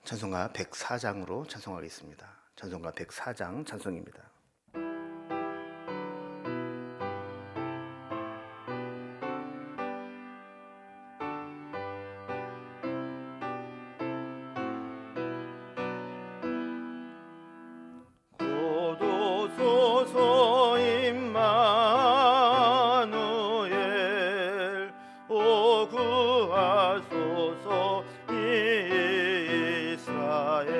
찬송가 104장으로 찬송하겠습니다. 찬송가 104장 찬송입니다. 고도소서 임마누엘 오 구하소서 이스라엘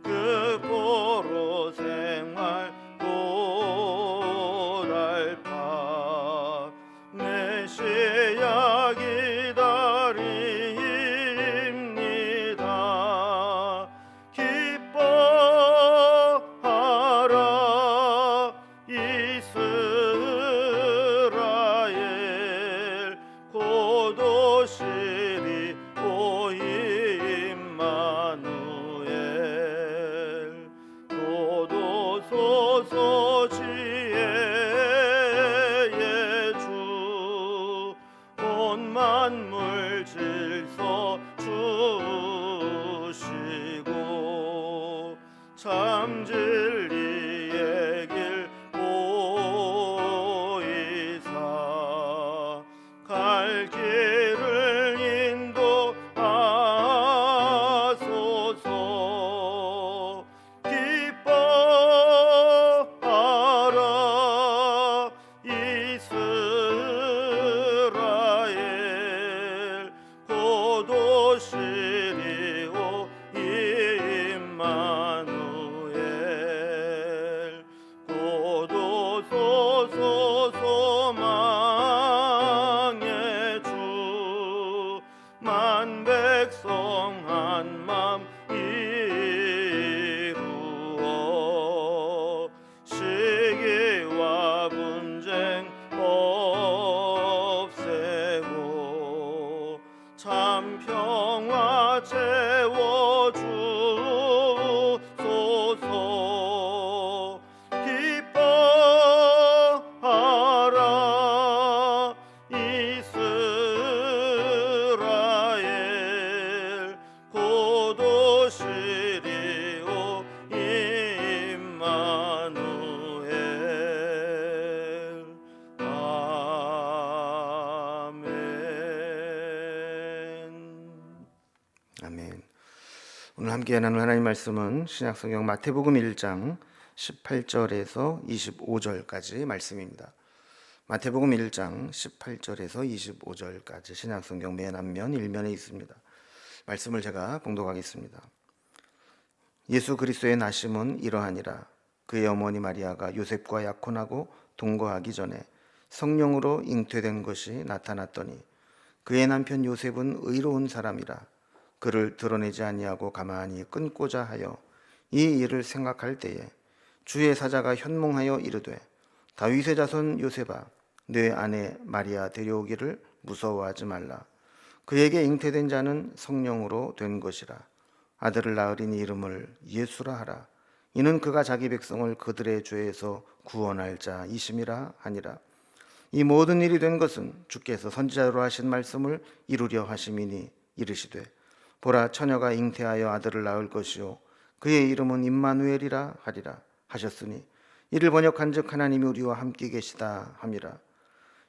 그 포로 생활 고달파 메시아 기다립니다. 기뻐하라 이스라엘 고도시리 오 임마누엘 고도소서 지혜의 주 온 만물 질서 주시고 참 진리의 길 보이사 갈 길을 인도하소서. 기뻐하라 이스라엘 고도시리 오 임마누엘 고도소서 소망의 주 만백성 한맘 이루어 시기와 분쟁 없애고 참 평화 채워주소서. 기뻐하라 이스라엘 고도시리 오 임마누엘 아멘. 오늘 함께 나눌 하나님 말씀은 신약성경 마태복음 1장 18절에서 25절까지 말씀입니다. 마태복음 1장 18절에서 25절까지 신약성경 맨 앞면 1면에 있습니다. 말씀을 제가 봉독하겠습니다. 예수 그리스도의 나심은 이러하니라. 그의 어머니 마리아가 요셉과 약혼하고 동거하기 전에 성령으로 잉태된 것이 나타났더니 그의 남편 요셉은 의로운 사람이라. 그를 드러내지 아니하고 가만히 끊고자 하여 이 일을 생각할 때에 주의 사자가 현몽하여 이르되 다윗의 자손 요셉아 내 아내 마리아 데려오기를 무서워하지 말라. 그에게 잉태된 자는 성령으로 된 것이라. 아들을 낳으리니 이름을 예수라 하라. 이는 그가 자기 백성을 그들의 죄에서 구원할 자이심이라 하니라. 이 모든 일이 된 것은 주께서 선지자로 하신 말씀을 이루려 하심이니 이르시되 보라 처녀가 잉태하여 아들을 낳을 것이요 그의 이름은 임마누엘이라 하리라 하셨으니 이를 번역한즉 하나님이 우리와 함께 계시다 함이라.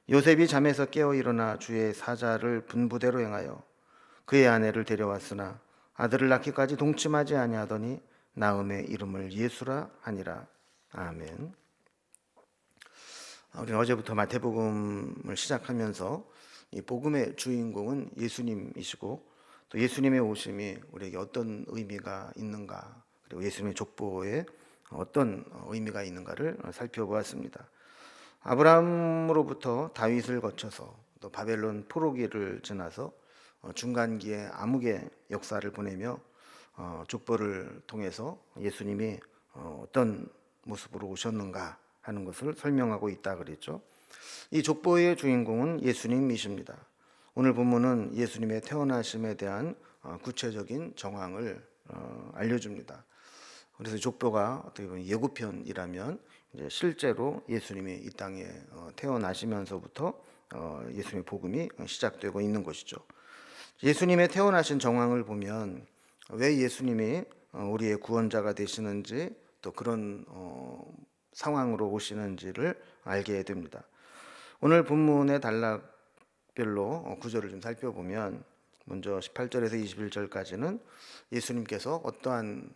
요셉이 잠에서 깨어 일어나 주의 사자를 분부대로 행하여 그의 아내를 데려왔으나 아들을 낳기까지 동침하지 아니하더니 낳음의 이름을 예수라 하니라. 아멘. 우리는 어제부터 마태복음을 시작하면서 이 복음의 주인공은 예수님이시고 또 예수님의 오심이 우리에게 어떤 의미가 있는가, 그리고 예수님의 족보에 어떤 의미가 있는가를 살펴보았습니다. 아브라함으로부터 다윗을 거쳐서 또 바벨론 포로기를 지나서 중간기에 암흑의 역사를 보내며 족보를 통해서 예수님이 어떤 모습으로 오셨는가 하는 것을 설명하고 있다 그랬죠. 이 족보의 주인공은 예수님이십니다. 오늘 본문은 예수님의 태어나심에 대한 구체적인 정황을 알려줍니다. 그래서 족보가 어떻게 보면 예고편이라면 이제 실제로 예수님이 이 땅에 태어나시면서부터 예수님의 복음이 시작되고 있는 것이죠. 예수님의 태어나신 정황을 보면 왜 예수님이 우리의 구원자가 되시는지 또 그런 상황으로 오시는지를 알게 됩니다. 오늘 본문의 단락별로 구절을 좀 살펴보면 먼저 18절에서 21절까지는 예수님께서 어떠한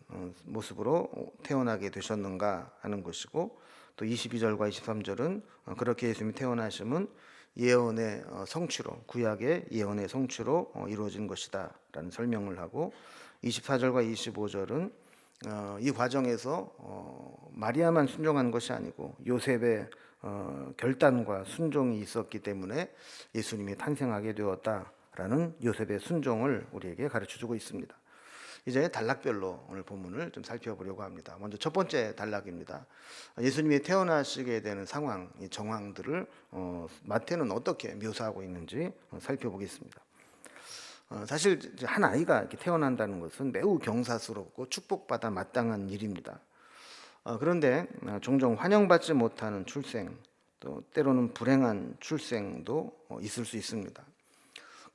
모습으로 태어나게 되셨는가 하는 것이고, 또 22절과 23절은 그렇게 예수님이 태어나심은 예언의 성취로, 구약의 예언의 성취로 이루어진 것이다 라는 설명을 하고, 24절과 25절은 이 과정에서 마리아만 순종한 것이 아니고 요셉의 결단과 순종이 있었기 때문에 예수님이 탄생하게 되었다라는 요셉의 순종을 우리에게 가르쳐주고 있습니다. 이제 단락별로 오늘 본문을 좀 살펴보려고 합니다. 먼저 첫 번째 단락입니다. 예수님이 태어나시게 되는 상황, 이 정황들을 마태는 어떻게 묘사하고 있는지 살펴보겠습니다. 사실 한 아이가 이렇게 태어난다는 것은 매우 경사스럽고 축복받아 마땅한 일입니다. 그런데 종종 환영받지 못하는 출생, 또 때로는 불행한 출생도 있을 수 있습니다.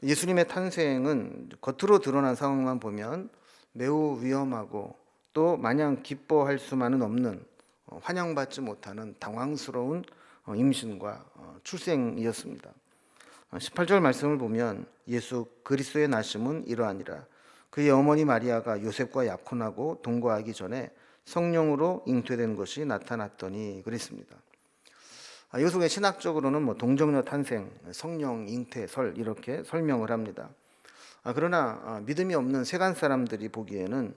예수님의 탄생은 겉으로 드러난 상황만 보면 매우 위험하고 또 마냥 기뻐할 수만은 없는 환영받지 못하는 당황스러운 임신과 출생이었습니다. 18절 말씀을 보면 예수 그리스도의 나심은 이러하니라. 그의 어머니 마리아가 요셉과 약혼하고 동거하기 전에 성령으로 잉태된 것이 나타났더니 그랬습니다. 이것을 신학적으로는 동정녀 탄생, 성령 잉태설 이렇게 설명을 합니다. 그러나 믿음이 없는 세간 사람들이 보기에는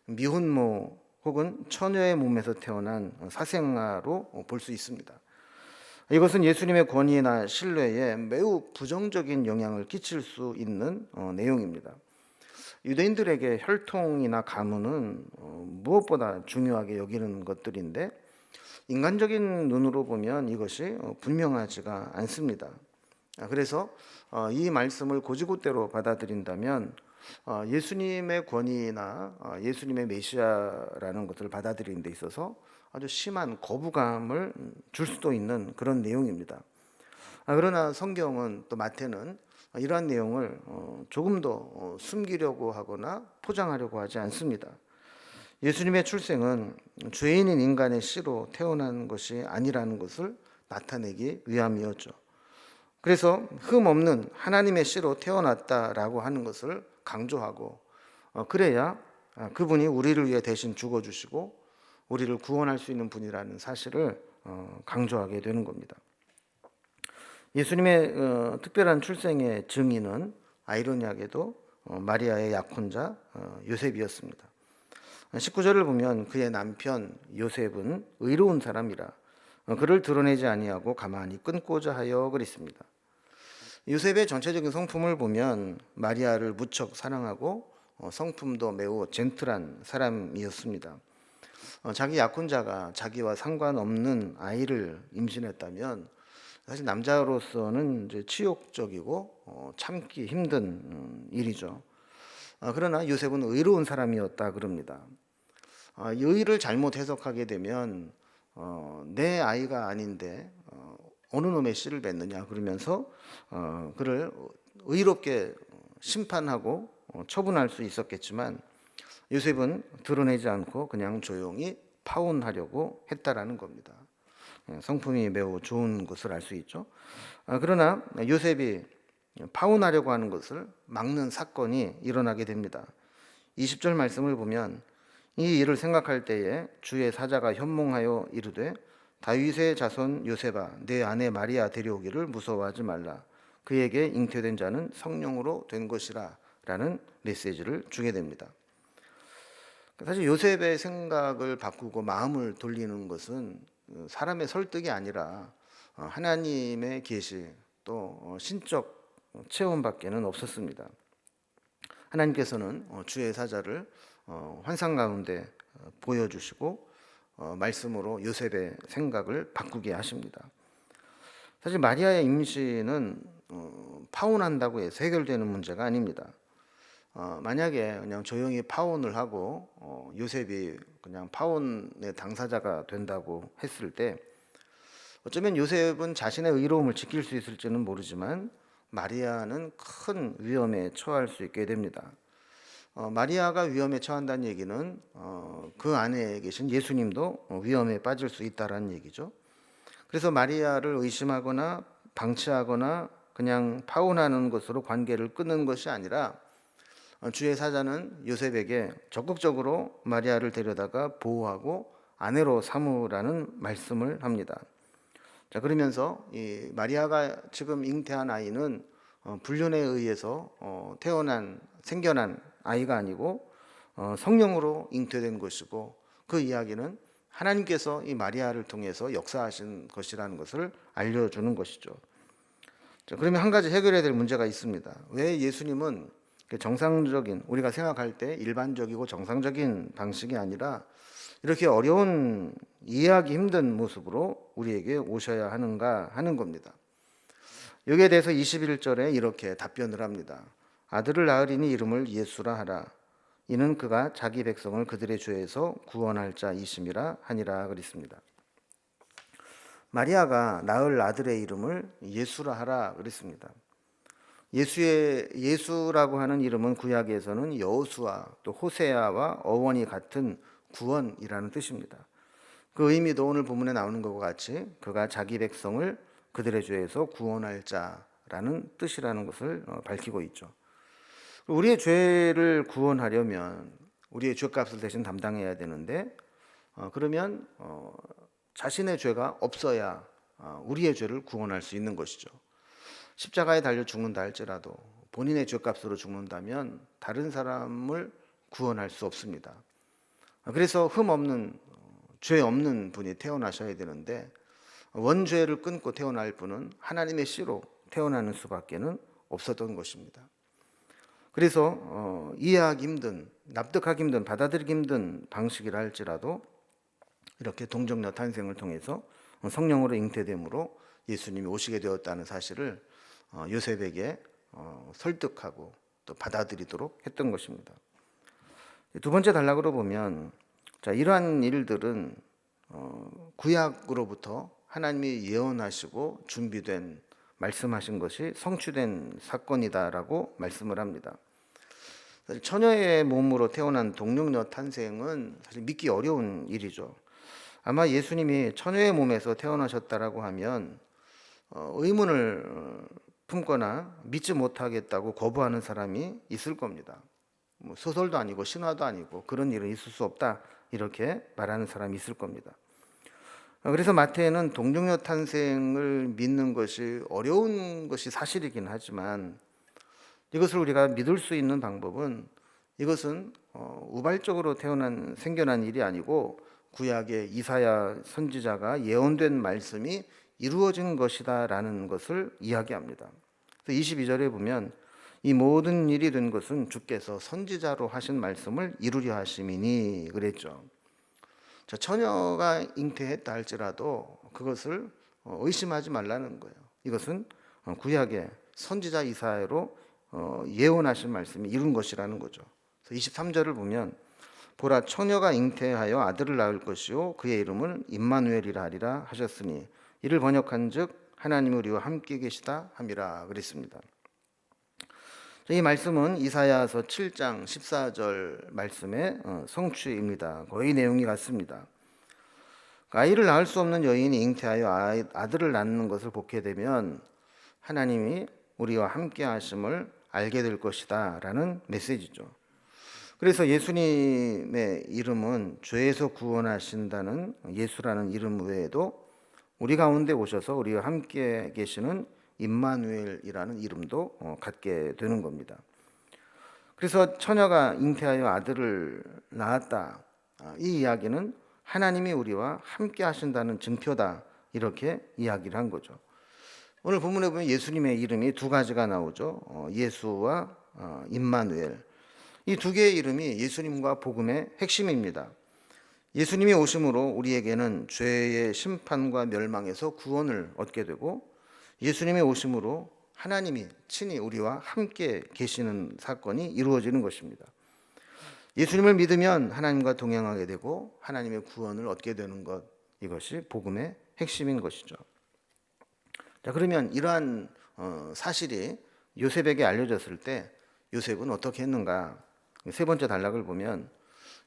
미혼모 혹은 처녀의 몸에서 태어난 사생아로 볼 수 있습니다. 이것은 예수님의 권위나 신뢰에 매우 부정적인 영향을 끼칠 수 있는 내용입니다. 유대인들에게 혈통이나 가문은 무엇보다 중요하게 여기는 것들인데 인간적인 눈으로 보면 이것이 분명하지가 않습니다. 그래서 이 말씀을 곧이곧대로 받아들인다면 예수님의 권위나 예수님의 메시아라는 것을 받아들이는 데 있어서 아주 심한 거부감을 줄 수도 있는 그런 내용입니다. 그러나 성경은 또 마태는 이러한 내용을 조금 더 숨기려고 하거나 포장하려고 하지 않습니다. 예수님의 출생은 죄인인 인간의 씨로 태어난 것이 아니라는 것을 나타내기 위함이었죠. 그래서 흠 없는 하나님의 씨로 태어났다라고 하는 것을 강조하고, 그래야 그분이 우리를 위해 대신 죽어주시고 우리를 구원할 수 있는 분이라는 사실을 강조하게 되는 겁니다. 예수님의 특별한 출생의 증인은 아이러니하게도 마리아의 약혼자 요셉이었습니다. 19절을 보면 그의 남편 요셉은 의로운 사람이라 그를 드러내지 아니하고 가만히 끊고자 하여 그랬습니다. 요셉의 전체적인 성품을 보면 마리아를 무척 사랑하고 성품도 매우 젠틀한 사람이었습니다. 자기 약혼자가 자기와 상관없는 아이를 임신했다면 사실 남자로서는 이제 치욕적이고 참기 힘든 일이죠. 그러나 요셉은 의로운 사람이었다 그럽니다. 여의를 잘못 해석하게 되면 내 아이가 아닌데 어느 놈의 씨를 뱉느냐 그러면서 그를 의롭게 심판하고 처분할 수 있었겠지만 요셉은 드러내지 않고 그냥 조용히 파혼하려고 했다라는 겁니다. 성품이 매우 좋은 것을 알 수 있죠. 그러나 요셉이 파혼하려고 하는 것을 막는 사건이 일어나게 됩니다. 20절 말씀을 보면 이 일을 생각할 때에 주의 사자가 현몽하여 이르되 다윗의 자손 요셉아 내 아내 마리아 데려오기를 무서워하지 말라. 그에게 잉태된 자는 성령으로 된 것이라 라는 메시지를 주게 됩니다. 사실 요셉의 생각을 바꾸고 마음을 돌리는 것은 사람의 설득이 아니라 하나님의 계시 또 신적 체험밖에는 없었습니다. 하나님께서는 주의 사자를 환상 가운데 보여주시고 말씀으로 요셉의 생각을 바꾸게 하십니다. 사실 마리아의 임신은 파혼한다고 해서 해결되는 문제가 아닙니다. 만약에 그냥 조용히 파혼을 하고 요셉이 그냥 파혼의 당사자가 된다고 했을 때 어쩌면 요셉은 자신의 의로움을 지킬 수 있을지는 모르지만 마리아는 큰 위험에 처할 수 있게 됩니다. 마리아가 위험에 처한다는 얘기는 그 안에 계신 예수님도 위험에 빠질 수 있다라는 얘기죠. 그래서 마리아를 의심하거나 방치하거나 그냥 파혼하는 것으로 관계를 끊는 것이 아니라 주의 사자는 요셉에게 적극적으로 마리아를 데려다가 보호하고 아내로 삼으라는 말씀을 합니다. 자, 그러면서 이 마리아가 지금 잉태한 아이는 불륜에 의해서 생겨난 아이가 아니고 성령으로 잉태된 것이고, 그 이야기는 하나님께서 이 마리아를 통해서 역사하신 것이라는 것을 알려주는 것이죠. 자, 그러면 한 가지 해결해야 될 문제가 있습니다. 왜 예수님은 정상적인, 우리가 생각할 때 일반적이고 정상적인 방식이 아니라 이렇게 어려운, 이해하기 힘든 모습으로 우리에게 오셔야 하는가 하는 겁니다. 여기에 대해서 21절에 이렇게 답변을 합니다. 아들을 낳으리니 이름을 예수라 하라. 이는 그가 자기 백성을 그들의 죄에서 구원할 자이심이라 하니라 그랬습니다. 마리아가 낳을 아들의 이름을 예수라 하라 그랬습니다. 예수라고 하는 이름은 구약에서는 여호수아 또 호세아와 어원이 같은 구원이라는 뜻입니다. 그 의미도 오늘 본문에 나오는 것과 같이 그가 자기 백성을 그들의 죄에서 구원할 자라는 뜻이라는 것을 밝히고 있죠. 우리의 죄를 구원하려면 우리의 죄값을 대신 담당해야 되는데, 그러면 자신의 죄가 없어야 우리의 죄를 구원할 수 있는 것이죠. 십자가에 달려 죽는다 할지라도 본인의 죄값으로 죽는다면 다른 사람을 구원할 수 없습니다. 그래서 죄 없는 분이 태어나셔야 되는데, 원죄를 끊고 태어날 분은 하나님의 씨로 태어나는 수밖에는 없었던 것입니다. 그래서 이해하기 힘든, 납득하기 힘든, 받아들이기 힘든 방식이라 할지라도 이렇게 동정녀 탄생을 통해서 성령으로 잉태됨으로 예수님이 오시게 되었다는 사실을 요셉에게 설득하고 또 받아들이도록 했던 것입니다. 두 번째 단락으로 보면, 자, 이러한 일들은 구약으로부터 하나님이 예언하시고 준비된, 말씀하신 것이 성취된 사건이다라고 말씀을 합니다. 사실 처녀의 몸으로 태어난 동정녀 탄생은 사실 믿기 어려운 일이죠. 아마 예수님이 처녀의 몸에서 태어나셨다라고 하면 의문을 품거나 믿지 못하겠다고 거부하는 사람이 있을 겁니다. 소설도 아니고 신화도 아니고 그런 일은 있을 수 없다, 이렇게 말하는 사람이 있을 겁니다. 그래서 마태는 동정녀 탄생을 믿는 것이 어려운 것이 사실이긴 하지만, 이것을 우리가 믿을 수 있는 방법은, 이것은 우발적으로 생겨난 일이 아니고 구약의 이사야 선지자가 예언된 말씀이 이루어진 것이다라는 것을 이야기합니다. 그래서 22절에 보면 이 모든 일이 된 것은 주께서 선지자로 하신 말씀을 이루려 하심이니 그랬죠. 처녀가 잉태했다 할지라도 그것을 의심하지 말라는 거예요. 이것은 구약의 선지자 이사야로 예언하신 말씀이 이룬 것이라는 거죠. 그래서 23절을 보면 보라, 처녀가 잉태하여 아들을 낳을 것이요 그의 이름은 임마누엘이라 하리라 하셨으니 이를 번역한즉 하나님이 우리와 함께 계시다 함이라 그랬습니다. 이 말씀은 이사야서 7장 14절 말씀의 성취입니다. 거의 내용이 같습니다. 아이를 낳을 수 없는 여인이 잉태하여 아들을 낳는 것을 보게 되면 하나님이 우리와 함께 하심을 알게 될 것이다 라는 메시지죠. 그래서 예수님의 이름은 죄에서 구원하신다는 예수라는 이름 외에도 우리 가운데 오셔서 우리와 함께 계시는 임마누엘이라는 이름도 갖게 되는 겁니다. 그래서 처녀가 잉태하여 아들을 낳았다, 이 이야기는 하나님이 우리와 함께 하신다는 증표다, 이렇게 이야기를 한 거죠. 오늘 본문에 보면 예수님의 이름이 두 가지가 나오죠. 예수와 임마누엘. 이 두 개의 이름이 예수님과 복음의 핵심입니다. 예수님이 오심으로 우리에게는 죄의 심판과 멸망에서 구원을 얻게 되고, 예수님의 오심으로 하나님이 친히 우리와 함께 계시는 사건이 이루어지는 것입니다. 예수님을 믿으면 하나님과 동행하게 되고 하나님의 구원을 얻게 되는 것, 이것이 복음의 핵심인 것이죠. 자, 그러면 이러한 사실이 요셉에게 알려졌을 때 요셉은 어떻게 했는가? 세 번째 단락을 보면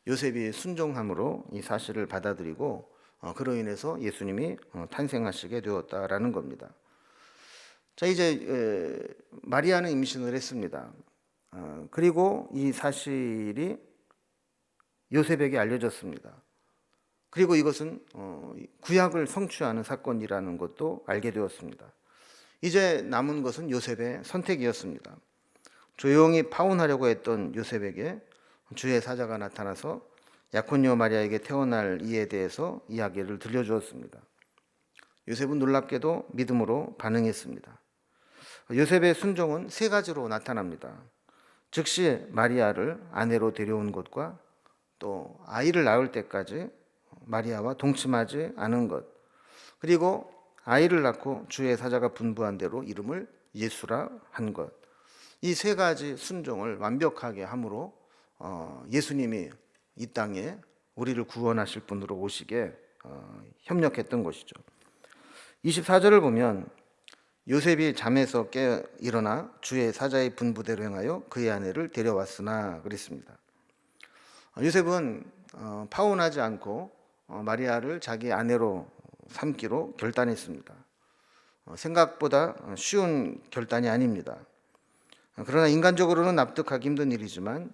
요셉이 순종함으로 이 사실을 받아들이고 그로 인해서 예수님이 탄생하시게 되었다라는 겁니다. 자, 이제 마리아는 임신을 했습니다. 그리고 이 사실이 요셉에게 알려졌습니다. 그리고 이것은 구약을 성취하는 사건이라는 것도 알게 되었습니다. 이제 남은 것은 요셉의 선택이었습니다. 조용히 파혼하려고 했던 요셉에게 주의 사자가 나타나서 약혼녀 마리아에게 태어날 이에 대해서 이야기를 들려주었습니다. 요셉은 놀랍게도 믿음으로 반응했습니다. 요셉의 순종은 세 가지로 나타납니다. 즉시 마리아를 아내로 데려온 것과 또 아이를 낳을 때까지 마리아와 동침하지 않은 것, 그리고 아이를 낳고 주의 사자가 분부한 대로 이름을 예수라 한 것. 이 세 가지 순종을 완벽하게 함으로 예수님이 이 땅에 우리를 구원하실 분으로 오시게 협력했던 것이죠. 24절을 보면 요셉이 잠에서 깨어 일어나 주의 사자의 분부대로 행하여 그의 아내를 데려왔으나 그랬습니다. 요셉은 파혼하지 않고 마리아를 자기 아내로 삼기로 결단했습니다. 생각보다 쉬운 결단이 아닙니다. 그러나 인간적으로는 납득하기 힘든 일이지만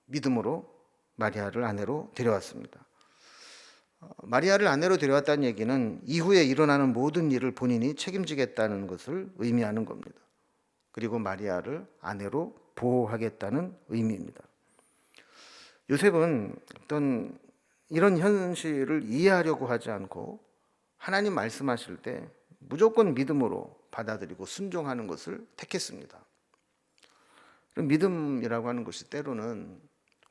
믿음으로 마리아를 아내로 데려왔습니다. 마리아를 아내로 데려왔다는 얘기는 이후에 일어나는 모든 일을 본인이 책임지겠다는 것을 의미하는 겁니다. 그리고 마리아를 아내로 보호하겠다는 의미입니다. 요셉은 어떤 이런 현실을 이해하려고 하지 않고 하나님 말씀하실 때 무조건 믿음으로 받아들이고 순종하는 것을 택했습니다. 믿음이라고 하는 것이 때로는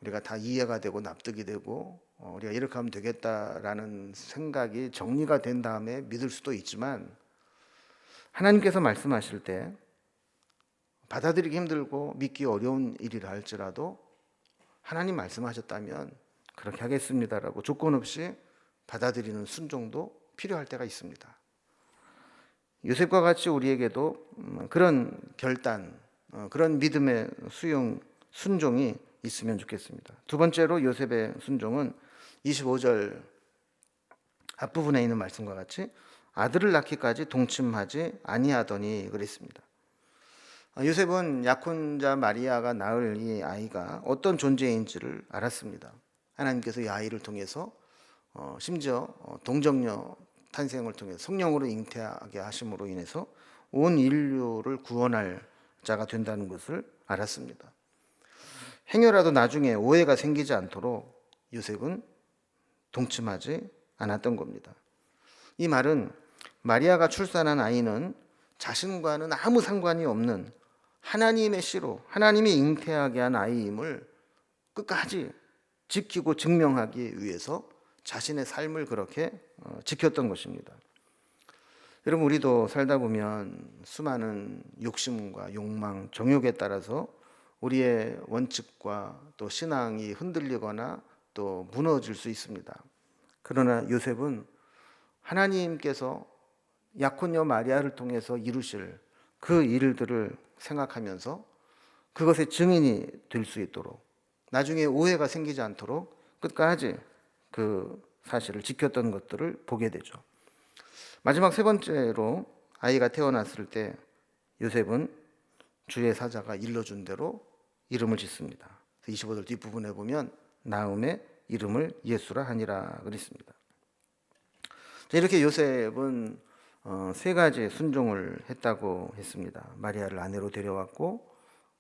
우리가 다 이해가 되고 납득이 되고 우리가 이렇게 하면 되겠다라는 생각이 정리가 된 다음에 믿을 수도 있지만, 하나님께서 말씀하실 때 받아들이기 힘들고 믿기 어려운 일이라 할지라도 하나님 말씀하셨다면 그렇게 하겠습니다라고 조건 없이 받아들이는 순종도 필요할 때가 있습니다. 요셉과 같이 우리에게도 그런 결단, 그런 믿음의 순종이 있으면 좋겠습니다. 두 번째로 요셉의 순종은 25절 앞부분에 있는 말씀과 같이 아들을 낳기까지 동침하지 아니하더니 그랬습니다. 요셉은 약혼자 마리아가 낳을 이 아이가 어떤 존재인지를 알았습니다. 하나님께서 이 아이를 통해서 심지어 동정녀 탄생을 통해 성령으로 잉태하게 하심으로 인해서 온 인류를 구원할 자가 된다는 것을 알았습니다. 행여라도 나중에 오해가 생기지 않도록 요셉은 동침하지 않았던 겁니다. 이 말은 마리아가 출산한 아이는 자신과는 아무 상관이 없는 하나님의 씨로 하나님이 잉태하게 한 아이임을 끝까지 지키고 증명하기 위해서 자신의 삶을 그렇게 지켰던 것입니다. 여러분, 우리도 살다 보면 수많은 욕심과 욕망, 정욕에 따라서 우리의 원칙과 또 신앙이 흔들리거나 또 무너질 수 있습니다. 그러나 요셉은 하나님께서 약혼녀 마리아를 통해서 이루실 그 일들을 생각하면서 그것의 증인이 될 수 있도록, 나중에 오해가 생기지 않도록 끝까지 그 사실을 지켰던 것들을 보게 되죠. 마지막 세 번째로 아이가 태어났을 때 요셉은 주의 사자가 일러준 대로 이름을 짓습니다. 25절 뒷부분에 보면 나음의 이름을 예수라 하니라 그랬습니다. 이렇게 요셉은 세 가지 순종을 했다고 했습니다. 마리아를 아내로 데려왔고,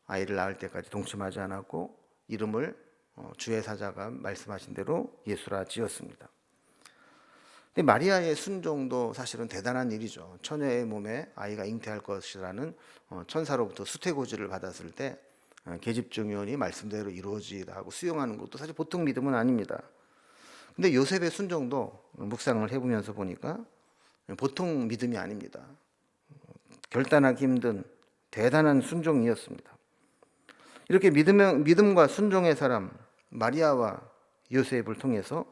아이를 낳을 때까지 동침하지 않았고, 이름을 주의 사자가 말씀하신 대로 예수라 지었습니다. 근데 마리아의 순종도 사실은 대단한 일이죠. 처녀의 몸에 아이가 잉태할 것이라는 천사로부터 수태고지를 받았을 때 계집종연이 말씀대로 이루어지다 하고 수용하는 것도 사실 보통 믿음은 아닙니다. 근데 요셉의 순종도 묵상을 해보면서 보니까 보통 믿음이 아닙니다. 결단하기 힘든 대단한 순종이었습니다. 이렇게 믿음과 순종의 사람 마리아와 요셉을 통해서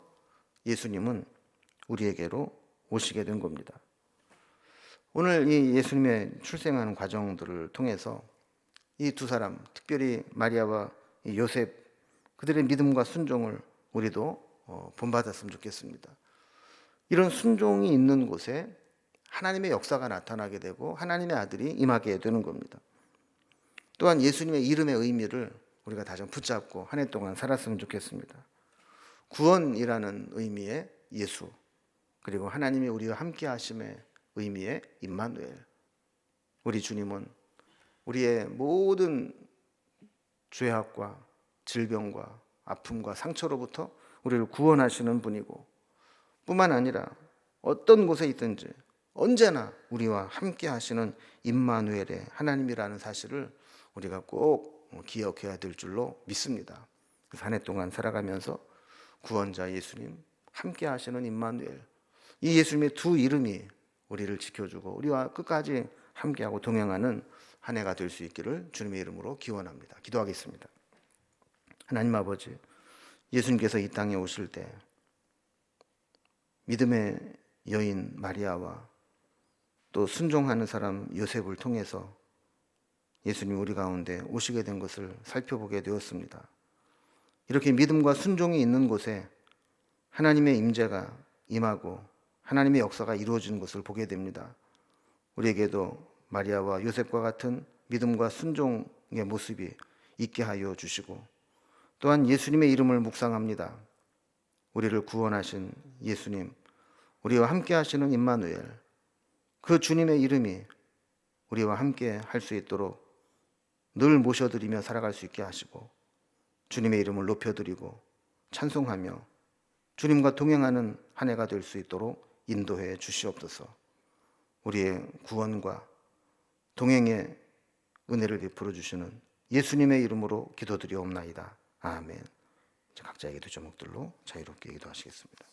예수님은 우리에게로 오시게 된 겁니다. 오늘 이 예수님의 출생하는 과정들을 통해서 이 두 사람, 특별히 마리아와 이 요셉 그들의 믿음과 순종을 우리도 본받았으면 좋겠습니다. 이런 순종이 있는 곳에 하나님의 역사가 나타나게 되고 하나님의 아들이 임하게 되는 겁니다. 또한 예수님의 이름의 의미를 우리가 다시 붙잡고 한 해 동안 살았으면 좋겠습니다. 구원이라는 의미의 예수, 그리고 하나님이 우리와 함께 하심의 의미의 임마누엘. 우리 주님은 우리의 모든 죄악과 질병과 아픔과 상처로부터 우리를 구원하시는 분이고, 뿐만 아니라 어떤 곳에 있든지 언제나 우리와 함께 하시는 임마누엘의 하나님이라는 사실을 우리가 꼭 기억해야 될 줄로 믿습니다. 그래서 한 해 동안 살아가면서 구원자 예수님, 함께 하시는 임마누엘, 이 예수님의 두 이름이 우리를 지켜주고 우리와 끝까지 함께하고 동행하는 한 해가 될 수 있기를 주님의 이름으로 기원합니다. 기도하겠습니다. 하나님 아버지, 예수님께서 이 땅에 오실 때 믿음의 여인 마리아와 또 순종하는 사람 요셉을 통해서 예수님 우리 가운데 오시게 된 것을 살펴보게 되었습니다. 이렇게 믿음과 순종이 있는 곳에 하나님의 임재가 임하고 하나님의 역사가 이루어지는 것을 보게 됩니다. 우리에게도 마리아와 요셉과 같은 믿음과 순종의 모습이 있게 하여 주시고, 또한 예수님의 이름을 묵상합니다. 우리를 구원하신 예수님, 우리와 함께 하시는 임마누엘, 그 주님의 이름이 우리와 함께 할 수 있도록 늘 모셔드리며 살아갈 수 있게 하시고, 주님의 이름을 높여드리고 찬송하며 주님과 동행하는 한 해가 될 수 있도록 인도해 주시옵소서. 우리의 구원과 동행의 은혜를 베풀어 주시는 예수님의 이름으로 기도드리옵나이다. 아멘. 각자의 기도 제목들로 자유롭게 기도하시겠습니다.